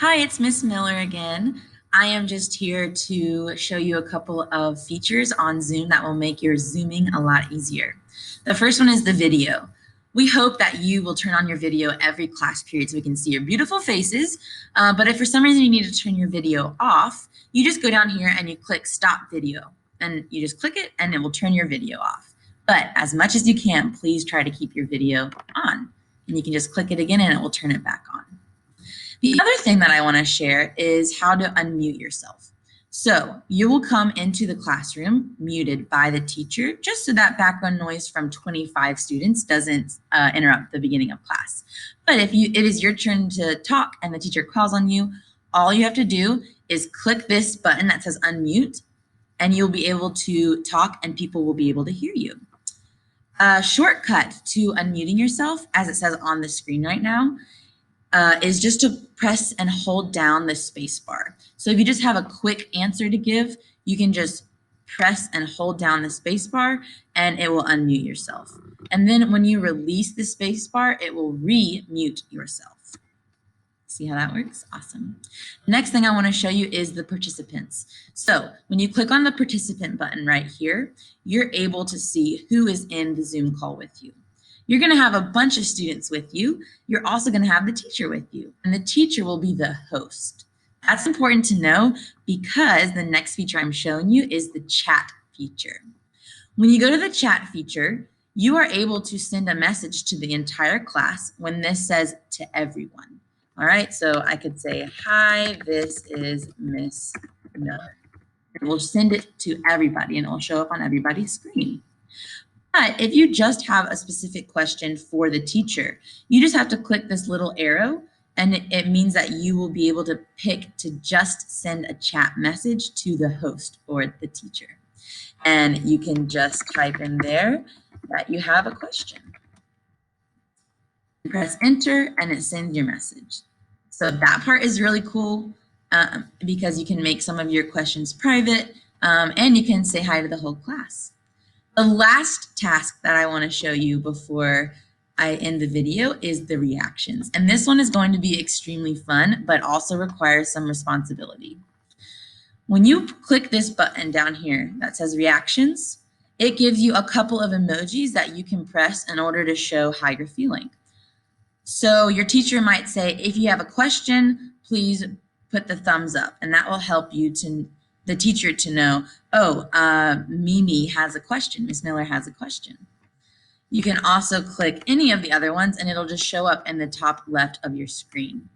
Hi, it's Miss Miller again. I am just here to show you a couple of features on Zoom that will make your Zooming a lot easier. The first one is the video. We hope that you will turn on your video every class period so we can see your beautiful faces. But if for some reason you need to turn your video off, you just go down here and you click Stop Video. And you just click it and it will turn your video off. But as much as you can, please try to keep your video on. And you can just click it again and it will turn it back on. The other thing that I want to share is how to unmute yourself. So you will come into the classroom muted by the teacher, just so that background noise from 25 students doesn't interrupt the beginning of class. But if it is your turn to talk and the teacher calls on you, all you have to do is click this button that says unmute, and you'll be able to talk and people will be able to hear you. A shortcut to unmuting yourself, as it says on the screen right now, is just to press and hold down the space bar. So if you just have a quick answer to give, you can just press and hold down the space bar and it will unmute yourself. And then when you release the space bar, it will re-mute yourself. See how that works? Awesome. The next thing I want to show you is the participants. So when you click on the participant button right here, you're able to see who is in the Zoom call with you. You're going to have a bunch of students with you. You're also going to have the teacher with you, and the teacher will be the host. That's important to know because the next feature I'm showing you is the chat feature. When you go to the chat feature, you are able to send a message to the entire class when this says to everyone. All right, so I could say, hi, this is Miss Miller. And we'll send it to everybody and it will show up on everybody's screen. But if you just have a specific question for the teacher, you just have to click this little arrow and it means that you will be able to pick to just send a chat message to the host or the teacher. And you can just type in there that you have a question. Press enter and it sends your message. So that part is really cool because you can make some of your questions private and you can say hi to the whole class. The last task that I want to show you before I end the video is the reactions. And this one is going to be extremely fun, but also requires some responsibility. When you click this button down here that says reactions, it gives you a couple of emojis that you can press in order to show how you're feeling. So your teacher might say, if you have a question, please put the thumbs up, and that will help you the teacher to know, oh, Mimi has a question, Miss Miller has a question. You can also click any of the other ones and it'll just show up in the top left of your screen.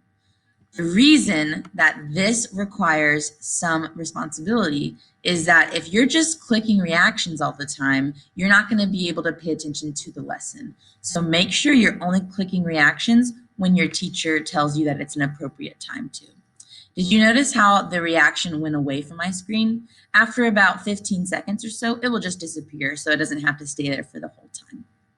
The reason that this requires some responsibility is that if you're just clicking reactions all the time, you're not going to be able to pay attention to the lesson. So make sure you're only clicking reactions when your teacher tells you that it's an appropriate time to. Did you notice how the reaction went away from my screen? After about 15 seconds or so, it will just disappear, so it doesn't have to stay there for the whole time.